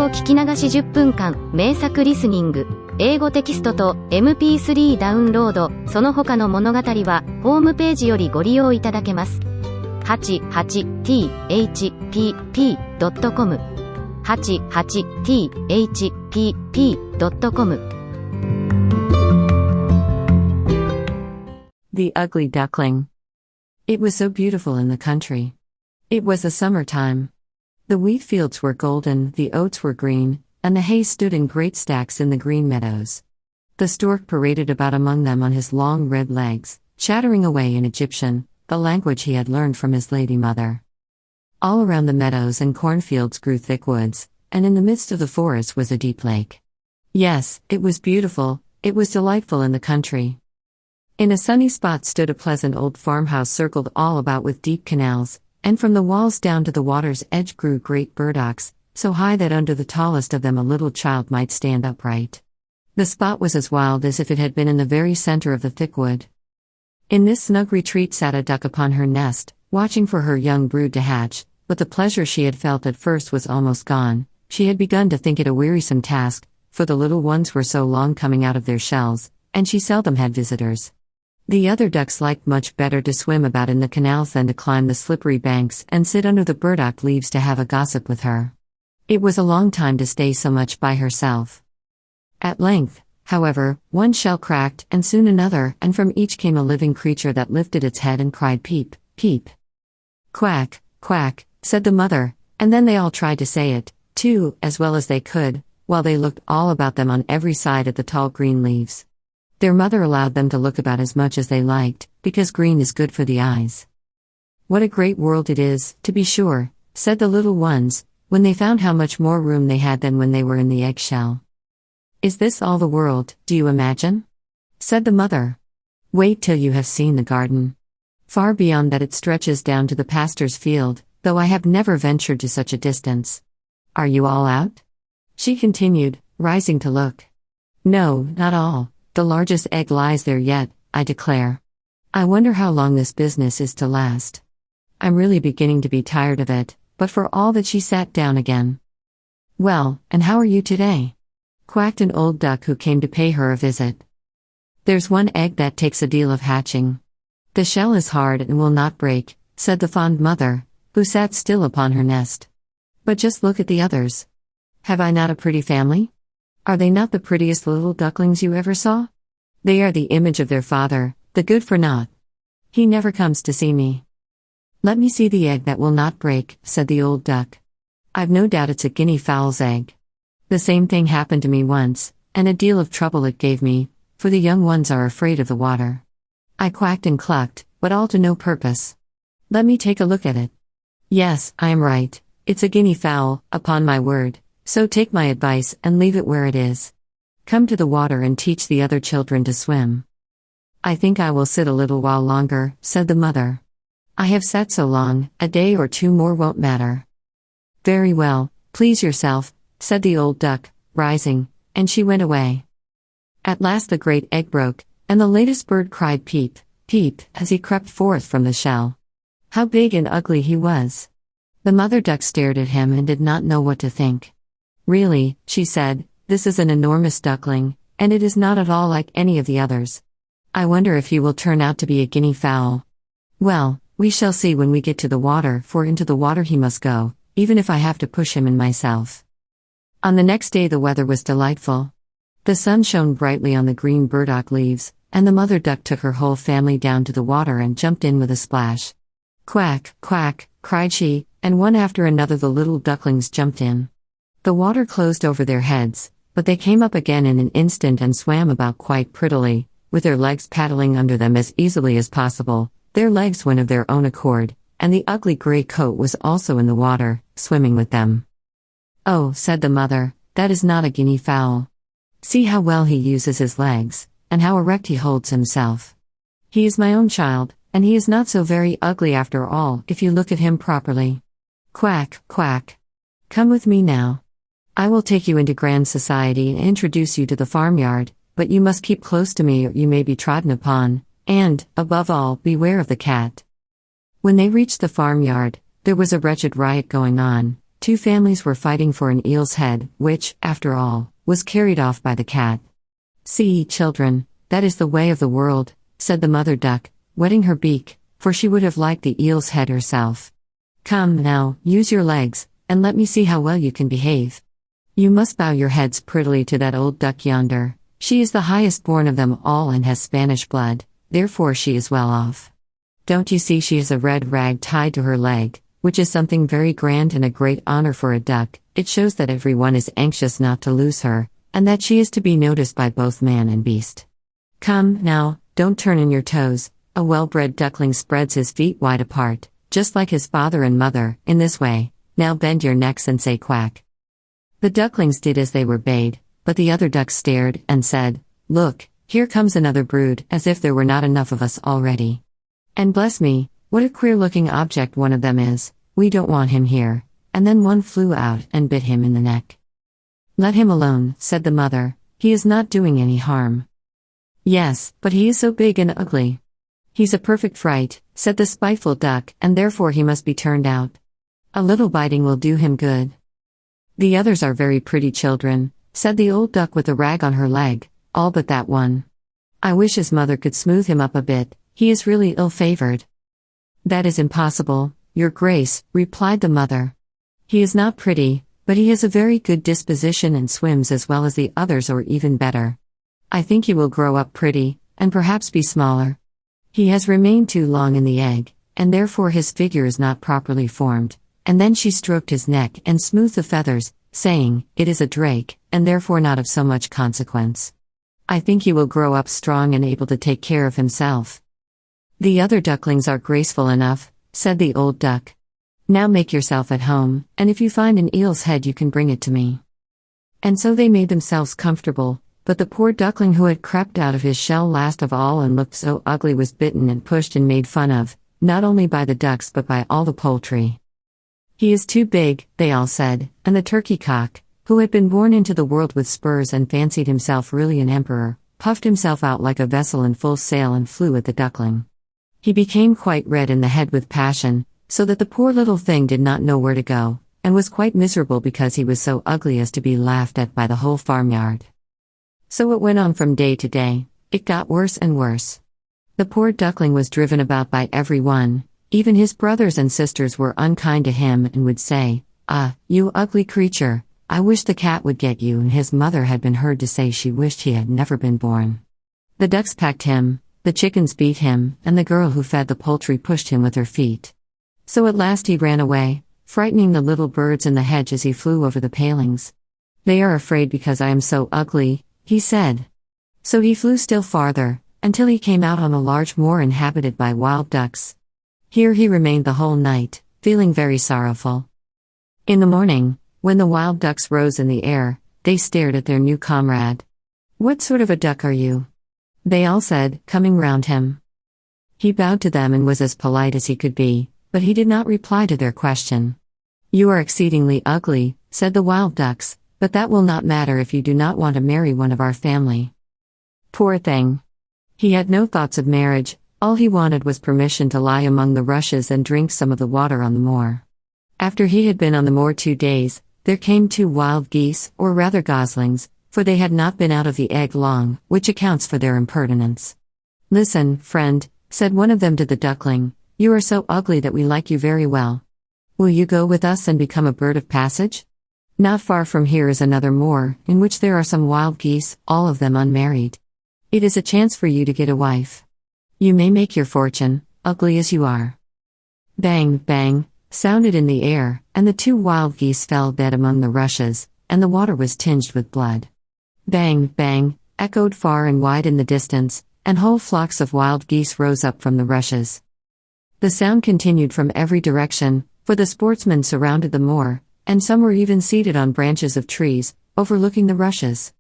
語聞き流し10分間、名作リスニング、英語テキストと MP3 ダウンロード、その他の物語は、ホームページよりご利用いただけます。88thpp.com 88thpp.com The Ugly Duckling. It was so beautiful in the country. It was the summertime. The wheat fields were golden, the oats were green, and the hay stood in great stacks in the green meadows. The stork paraded about among them on his long red legs, chattering away in Egyptian, the language he had learned from his lady mother. All around the meadows and cornfields grew thick woods, and in the midst of the forest was a deep lake. Yes, it was beautiful, it was delightful in the country. In a sunny spot stood a pleasant old farmhouse circled all about with deep canals, and from the walls down to the water's edge grew great burdocks, so high that under the tallest of them a little child might stand upright. The spot was as wild as if it had been in the very center of the thick wood. In this snug retreat sat a duck upon her nest, watching for her young brood to hatch, but the pleasure she had felt at first was almost gone. She had begun to think it a wearisome task, for the little ones were so long coming out of their shells, and she seldom had visitors. The other ducks liked much better to swim about in the canals than to climb the slippery banks and sit under the burdock leaves to have a gossip with her. It was a long time to stay so much by herself. At length, however, one shell cracked, and soon another, and from each came a living creature that lifted its head and cried peep, peep. Quack, quack, said the mother, and then they all tried to say it, too, as well as they could, while they looked all about them on every side at the tall green leaves. Their mother allowed them to look about as much as they liked, because green is good for the eyes. What a great world it is, to be sure, said the little ones, when they found how much more room they had than when they were in the eggshell. Is this all the world, do you imagine? Said the mother. Wait till you have seen the garden. Far beyond that it stretches down to the pastor's field, though I have never ventured to such a distance. Are you all out? She continued, rising to look. No, not all. The largest egg lies there yet, I declare. I wonder how long this business is to last. I'm really beginning to be tired of it, but for all that she sat down again. Well, and how are you today? Quacked an old duck who came to pay her a visit. There's one egg that takes a deal of hatching. The shell is hard and will not break, said the fond mother, who sat still upon her nest. But just look at the others. Have I not a pretty family? Are they not the prettiest little ducklings you ever saw? They are the image of their father, the good-for-naught. He never comes to see me. Let me see the egg that will not break, said the old duck. I've no doubt it's a guinea fowl's egg. The same thing happened to me once, and a deal of trouble it gave me, for the young ones are afraid of the water. I quacked and clucked, but all to no purpose. Let me take a look at it. Yes, I am right, it's a guinea fowl, upon my word. So take my advice and leave it where it is. Come to the water and teach the other children to swim. I think I will sit a little while longer, said the mother. I have sat so long, a day or two more won't matter. Very well, please yourself, said the old duck, rising, and she went away. At last the great egg broke, and the latest bird cried peep, peep, as he crept forth from the shell. How big and ugly he was! The mother duck stared at him and did not know what to think. Really, she said, this is an enormous duckling, and it is not at all like any of the others. I wonder if he will turn out to be a guinea fowl. Well, we shall see when we get to the water, for into the water he must go, even if I have to push him in myself. On the next day the weather was delightful. The sun shone brightly on the green burdock leaves, and the mother duck took her whole family down to the water and jumped in with a splash. Quack, quack, cried she, and one after another the little ducklings jumped in. The water closed over their heads, but they came up again in an instant and swam about quite prettily, with their legs paddling under them as easily as possible. Their legs went of their own accord, and the ugly gray coat was also in the water, swimming with them. Oh, said the mother, that is not a guinea fowl. See how well he uses his legs, and how erect he holds himself. He is my own child, and he is not so very ugly after all if you look at him properly. Quack, quack. Come with me now. I will take you into grand society and introduce you to the farmyard, but you must keep close to me or you may be trodden upon, and, above all, beware of the cat. When they reached the farmyard, there was a wretched riot going on. two families were fighting for an eel's head, which, after all, was carried off by the cat. "See, children, that is the way of the world," said the mother duck, wetting her beak, for she would have liked the eel's head herself. "Come, now, use your legs, and let me see how well you can behave. You must bow your heads prettily to that old duck yonder. She is the highest born of them all and has Spanish blood, therefore she is well off. Don't you see she has a red rag tied to her leg, which is something very grand and a great honor for a duck? It shows that everyone is anxious not to lose her, and that she is to be noticed by both man and beast. Come, now, don't turn in your toes." A well-bred duckling spreads his feet wide apart, just like his father and mother, in this way. "Now bend your necks and say quack." The ducklings did as they were bade, but the other ducks stared and said, "Look, here comes another brood, as if there were not enough of us already. And bless me, what a queer-looking object one of them is, we don't want him here." And then one flew out and bit him in the neck. "Let him alone," said the mother, "he is not doing any harm." "Yes, but he is so big and ugly. He's a perfect fright," said the spiteful duck, "and therefore he must be turned out. A little biting will do him good." "The others are very pretty children," said the old duck with a rag on her leg, "all but that one. I wish his mother could smooth him up a bit, he is really ill-favored." "That is impossible, your grace," replied the mother. "He is not pretty, but he has a very good disposition and swims as well as the others or even better. I think he will grow up pretty, and perhaps be smaller. He has remained too long in the egg, and therefore his figure is not properly formed." And then she stroked his neck and smoothed the feathers, saying, "It is a drake, and therefore not of so much consequence. I think he will grow up strong and able to take care of himself." "The other ducklings are graceful enough," said the old duck. "Now make yourself at home, and if you find an eel's head you can bring it to me." And so they made themselves comfortable, but the poor duckling who had crept out of his shell last of all and looked so ugly was bitten and pushed and made fun of, not only by the ducks but by all the poultry. "He is too big," they all said, and the turkey cock, who had been born into the world with spurs and fancied himself really an emperor, puffed himself out like a vessel in full sail and flew at the duckling. He became quite red in the head with passion, so that the poor little thing did not know where to go, and was quite miserable because he was so ugly as to be laughed at by the whole farmyard. So it went on from day to day. It got worse and worse. The poor duckling was driven about by everyone. Even his brothers and sisters were unkind to him and would say, "Ah, you ugly creature, I wish the cat would get you," and his mother had been heard to say she wished he had never been born. The ducks pecked him, the chickens beat him, and the girl who fed the poultry pushed him with her feet. So at last he ran away, frightening the little birds in the hedge as he flew over the palings. "They are afraid because I am so ugly," he said. So he flew still farther, until he came out on a large moor inhabited by wild ducks. Here he remained the whole night, feeling very sorrowful. In the morning, when the wild ducks rose in the air, they stared at their new comrade. "What sort of a duck are you?" they all said, coming round him. He bowed to them and was as polite as he could be, but he did not reply to their question. "You are exceedingly ugly," said the wild ducks, "but that will not matter if you do not want to marry one of our family." Poor thing! He had no thoughts of marriage. All he wanted was permission to lie among the rushes and drink some of the water on the moor. After he had been on the moor 2 days, there came 2 wild geese, or rather goslings, for they had not been out of the egg long, which accounts for their impertinence. "Listen, friend," said one of them to the duckling, "you are so ugly that we like you very well. Will you go with us and become a bird of passage? Not far from here is another moor, in which there are some wild geese, all of them unmarried. It is a chance for you to get a wife. You may make your fortune, ugly as you are." Bang, bang, sounded in the air, and the 2 wild geese fell dead among the rushes, and the water was tinged with blood. Bang, bang, echoed far and wide in the distance, and whole flocks of wild geese rose up from the rushes. The sound continued from every direction, for the sportsmen surrounded the moor, and some were even seated on branches of trees, overlooking the rushes.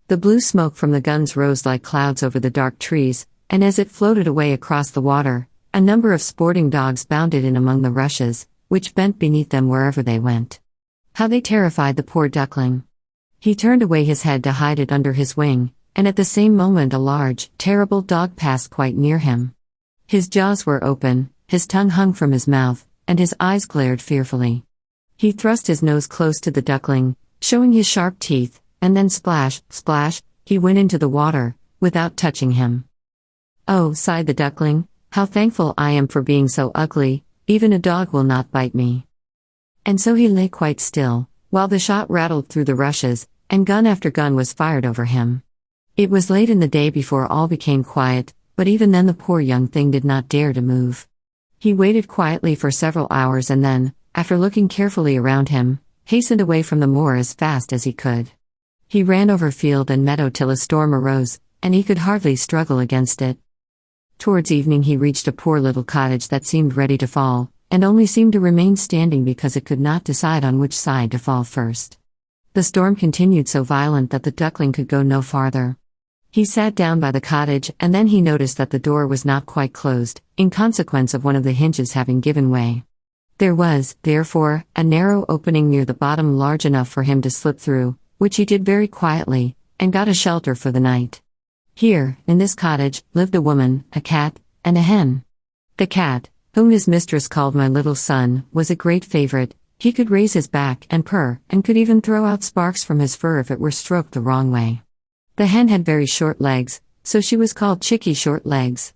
The blue smoke from the guns rose like clouds over the dark trees, and as it floated away across the water, a number of sporting dogs bounded in among the rushes, which bent beneath them wherever they went. How they terrified the poor duckling! He turned away his head to hide it under his wing, and at the same moment a large, terrible dog passed quite near him. His jaws were open, his tongue hung from his mouth, and his eyes glared fearfully. He thrust his nose close to the duckling, showing his sharp teeth, and then splash, splash, he went into the water, without touching him. "Oh," sighed the duckling, "how thankful I am for being so ugly, even a dog will not bite me." And so he lay quite still, while the shot rattled through the rushes, and gun after gun was fired over him. It was late in the day before all became quiet, but even then the poor young thing did not dare to move. He waited quietly for several hours and then, after looking carefully around him, hastened away from the moor as fast as he could. He ran over field and meadow till a storm arose, and he could hardly struggle against it. Towards evening he reached a poor little cottage that seemed ready to fall, and only seemed to remain standing because it could not decide on which side to fall first. The storm continued so violent that the duckling could go no farther. He sat down by the cottage and then he noticed that the door was not quite closed, in consequence of one of the hinges having given way. There was, therefore, a narrow opening near the bottom large enough for him to slip through, which he did very quietly, and got a shelter for the night. Here, in this cottage, lived a woman, a cat, and a hen. The cat, whom his mistress called my little son, was a great favorite. He could raise his back and purr, and could even throw out sparks from his fur if it were stroked the wrong way. The hen had very short legs, so she was called Chicky Short Legs.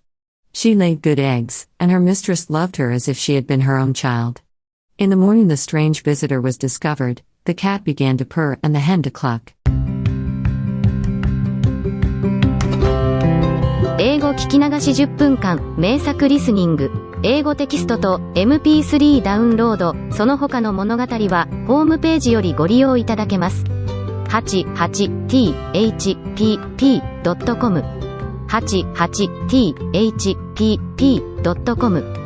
She laid good eggs, and her mistress loved her as if she had been her own child. In the morning the strange visitor was discovered, the cat began to purr and the hen to cluck. 英語聞き流し10分間、名作リスニング。英語テキストと MP3 ダウンロード、その他の物語は、ホームページよりご利用いただけます。88thpp.com 88thpp.com